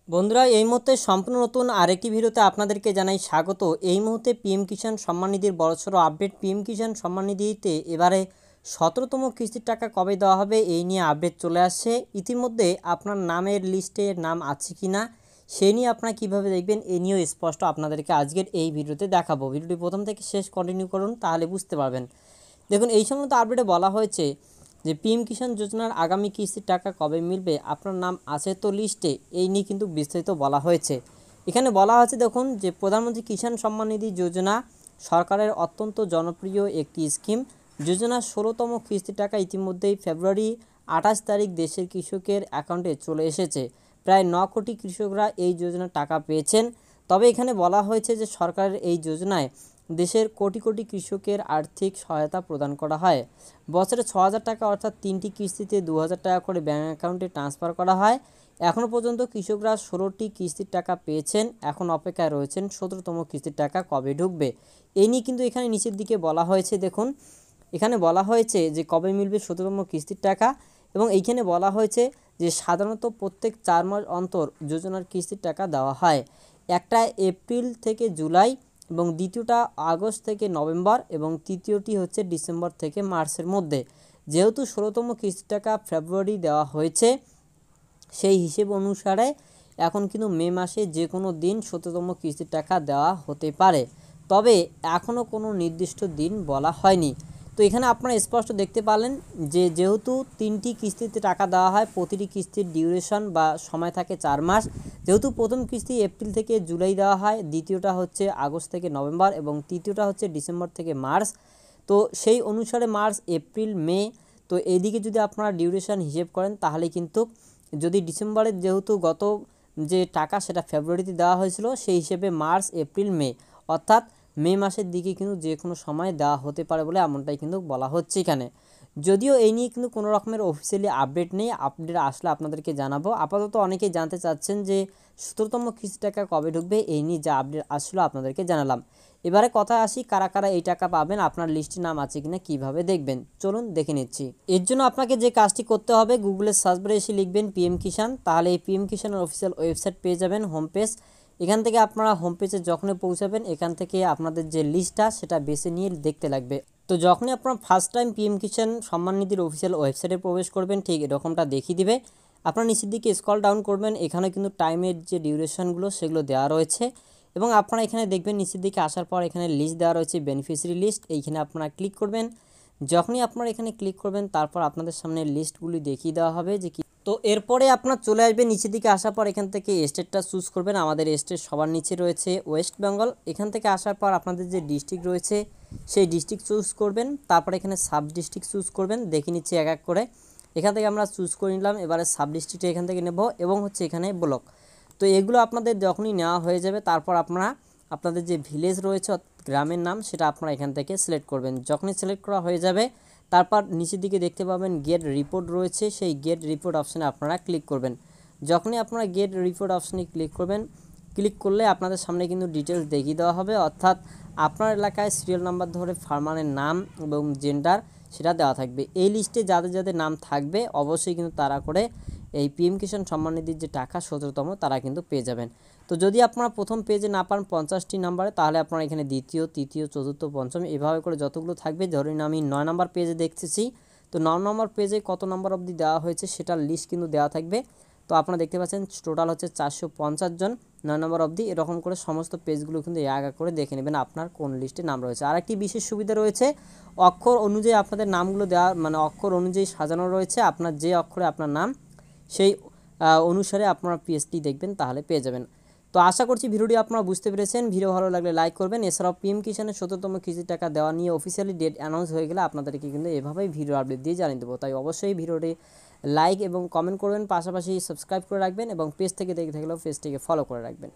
বন্ধুরা, এই মুহূর্তে সম্পূর্ণ নতুন আরেকটি ভিডিওতে আপনাদেরকে জানাই স্বাগত। এই মুহূর্তে পিএম কিষাণ সম্মান নিধির বড়সড় আপডেট। পিএম কিষাণ সম্মান নিধিতে এবারে 17তম কিস্তির টাকা কবে দেওয়া হবে এই নিয়ে আপডেট চলে আসছে। ইতিমধ্যে আপনার নামের লিস্টে নাম আছে কি না সেই নিয়ে আপনারা কীভাবে দেখবেন এই নিয়েও স্পষ্ট আপনাদেরকে আজকের এই ভিডিওতে দেখাবো। ভিডিওটি প্রথম থেকে শেষ কন্টিনিউ করুন, তাহলে বুঝতে পারবেন। দেখুন, এই সংক্রান্ত আপডেটে বলা হয়েছে যে পিএম কিষাণ যোজনার আগামী কিস্তির টাকা কবে মিলবে, আপনার নাম আছে তো লিস্টে, এই নিয়ে কিন্তু বিস্তারিত বলা হয়েছে। এখানে বলা হয়েছে দেখুন যে প্রধানমন্ত্রী কিষাণ সম্মান নিধি যোজনা সরকারের অত্যন্ত জনপ্রিয় একটি স্কিম। যোজনার 16তম কিস্তির টাকা ইতিমধ্যেই ফেব্রুয়ারি 28 তারিখ দেশের কৃষকের অ্যাকাউন্টে চলে এসেছে। প্রায় 9 কোটি কৃষকরা এই যোজনার টাকা পেয়েছেন। তবে এখানে বলা হয়েছে যে সরকারের এই যোজনায় দেশের কোটি কোটি কৃষকের আর্থিক সহায়তা প্রদান করা হয়। বছরে 6,000 টাকা অর্থাৎ 3টি কিস্তিতে 2,000 টাকা করে ব্যাঙ্ক অ্যাকাউন্টে ট্রান্সফার করা হয়। এখনও পর্যন্ত কৃষকরা 16টি কিস্তির টাকা পেয়েছেন। এখন অপেক্ষায় রয়েছেন 17তম কিস্তির টাকা কবে ঢুকবে এই নিয়ে কিন্তু এখানে নিচের দিকে বলা হয়েছে। দেখুন, এখানে বলা হয়েছে যে কবে মিলবে 17তম কিস্তির টাকা, এবং এইখানে বলা হয়েছে যে সাধারণত প্রত্যেক 4 মাস অন্তর যোজনার কিস্তির টাকা দেওয়া হয়। একটা এপ্রিল থেকে জুলাই, এবং দ্বিতীয়টা আগস্ট থেকে নভেম্বর, এবং তৃতীয়টি হচ্ছে ডিসেম্বর থেকে মার্চের মধ্যে। যেহেতু 16তম কিস্তির টাকা ফেব্রুয়ারি দেওয়া হয়েছে, সেই হিসেব অনুসারে এখন কিন্তু মে মাসে যে কোনো দিন 17তম কিস্তির টাকা দেওয়া হতে পারে। তবে এখনও কোনো নির্দিষ্ট দিন বলা হয়নি। তো এখানে আপনারা স্পষ্ট দেখতে পারলেন যে যেহেতু 3টি কিস্তিতে টাকা দেওয়া হয়, প্রতিটি কিস্তির ডিউরেশন বা সময় থাকে 4 মাস। যেহেতু প্রথম কিস্তি এপ্রিল থেকে জুলাই দেওয়া হয়, দ্বিতীয়টা হচ্ছে আগস্ট থেকে নভেম্বর, এবং তৃতীয়টা হচ্ছে ডিসেম্বর থেকে মার্চ। তো সেই অনুসারে মার্চ, এপ্রিল, মে, তো এইদিকে যদি আপনারা ডিউরেশন হিসেব করেন তাহলে কিন্তু যদি ডিসেম্বরের যেহেতু গত যে টাকা সেটা ফেব্রুয়ারিতে দেওয়া হয়েছিল, সেই হিসেবে মার্চ, এপ্রিল, মে, অর্থাৎ মে মাসের দিকে কিন্তু যে কোনো সময় দেওয়া হতে পারে বলে এমনটাই কিন্তু বলা হচ্ছে এখানে। যদিও এই নিয়ে কিন্তু কোনো রকমের অফিসিয়ালি আপডেট নেই, আপডেট আসলে আপনাদেরকে জানাবো। আপাতত অনেকেই জানতে চাচ্ছেন যে 17তম কিস্তি টাকা কবে ঢুকবে, এই নিয়ে যা আপডেট আসলো আপনাদেরকে জানালাম। এবারে কথা আসি, কারা কারা এই টাকা পাবেন, আপনার লিস্টে নাম আছে কিনা কীভাবে দেখবেন, চলুন দেখে নিচ্ছি। এর জন্য আপনাকে যে কাজটি করতে হবে, গুগলের সার্চ বারে এসে লিখবেন পিএম কিষাণ, তাহলে এই পিএম কিষাণের অফিসিয়াল ওয়েবসাইট পেয়ে যাবেন, হোম পেজ। এখান থেকে আপনারা হোম পেজে যখনই পৌঁছাবেন, এখান থেকে আপনাদের যে লিস্টটা সেটা বেছে নিয়ে দেখতে লাগবে। তো যখনই আপনারা first time PM Kisan Samman নিধির official ওয়েবসাইটে প্রবেশ করবেন, ঠিক এরকমটা দেখিয়ে দিবে। আপনারা নিচের দিকে স্ক্রল ডাউন করবেন, এখানে কিন্তু টাইমের যে ডিউরেশনগুলো সেগুলো দেওয়া রয়েছে, এবং আপনারা এখানে দেখবেন নিচের দিকে আসার পর এখানে লিস্ট দেওয়া রয়েছে, বেনিফিশিয়ারি লিস্ট। এইখানে আপনারা ক্লিক করবেন। যখনই আপনারা এখানে ক্লিক করবেন, তারপর আপনাদের সামনে লিস্টগুলি দেখিয়ে দেওয়া হবে যে কি। তো এরপরে আপনার চলে আসবে নিচের দিকে আসার পর এখান থেকে স্টেটটা চুজ করবেন। আমাদের স্টেট সবার নিচে রয়েছে ওয়েস্ট বেঙ্গল। এখান থেকে আসার পর আপনাদের যে ডিস্ট্রিক্ট রয়েছে সেই ডিস্ট্রিক্ট চুজ করবেন। তারপর এখানে সাব ডিস্ট্রিক্ট চুজ করবেন, দেখে নিচ্ছি এক এক করে। এখান থেকে আমরা চুজ করে নিলাম। এবারে সাব ডিস্ট্রিক্টে এখান থেকে নেব, এবং হচ্ছে এখানে ব্লক। তো এগুলো আপনাদের যখনই নেওয়া হয়ে যাবে, তারপর আপনারা আপনাদের যে ভিলেজ রয়েছে গ্রামের নাম সেটা আপনারা এখান থেকে সিলেক্ট করবেন। যখনই সিলেক্ট করা হয়ে যাবে, তারপর নিচের দিকে দেখতে পাবেন গেট রিপোর্ট রয়েছে, সেই গেট রিপোর্ট অপশানে আপনারা ক্লিক করবেন। যখনই আপনারা গেট রিপোর্ট অপশানে ক্লিক করবেন, ক্লিক করলে আপনাদের সামনে কিন্তু ডিটেলস দেখিয়ে দেওয়া হবে, অর্থাৎ আপনার এলাকায় সিরিয়াল নাম্বার ধরে ফার্মারের নাম এবং জেন্ডার সেটা দেওয়া থাকবে। এই লিস্টে যাদের যাদের নাম থাকবে অবশ্যই কিন্তু তারা করে এই পিএম কিষাণ সম্মান নিধির যে টাকা 17তম তারা কিন্তু পেয়ে যাবেন। তো যদি আপনারা প্রথম পেজে না পান 50টি নাম্বারে, তাহলে আপনারা এখানে দ্বিতীয়, তৃতীয়, চতুর্থ, পঞ্চম এভাবে করে যতগুলো থাকবে, ধরুন আমি 9 নম্বর পেজে দেখতেছি, তো 9 নম্বর পেজে কত নম্বর অবধি দেওয়া হয়েছে সেটার লিস্ট কিন্তু দেওয়া থাকবে। তো আপনারা দেখতে পাচ্ছেন টোটাল হচ্ছে 450 জন 9 নম্বর অবধি। এরকম করে সমস্ত পেজগুলো কিন্তু এক এক করে দেখে নেবেন আপনার কোন লিস্টে নাম রয়েছে। আর একটি বিশেষ সুবিধা রয়েছে, অক্ষর অনুযায়ী আপনাদের নামগুলো দেওয়া, মানে অক্ষর অনুযায়ী সাজানো রয়েছে। আপনার যে অক্ষরে আপনার নাম সেই অনুসারে আপনারা পিএসটি দেখবেন, তাহলে পেয়ে যাবেন। তো আশা করছি ভিডিওটি আপনারা বুঝতে পেরেছেন। ভিডিও ভালো লাগলে লাইক করবেন। এছাড়াও পিএম কিষাণের 17তম কিস্তির টাকা দেওয়া নিয়ে অফিসিয়ালি ডেট অ্যানাউন্স হয়ে গেলে আপনাদেরকে কিন্তু এভাবেই ভিডিও আপডেট দিয়ে জানিয়ে দেবো। তাই অবশ্যই ভিডিওটি লাইক এবং কমেন্ট করবেন, পাশাপাশি সাবস্ক্রাইব করে রাখবেন, এবং পেজ থেকে দেখে থাকলেও পেজটিকে ফলো করে রাখবেন।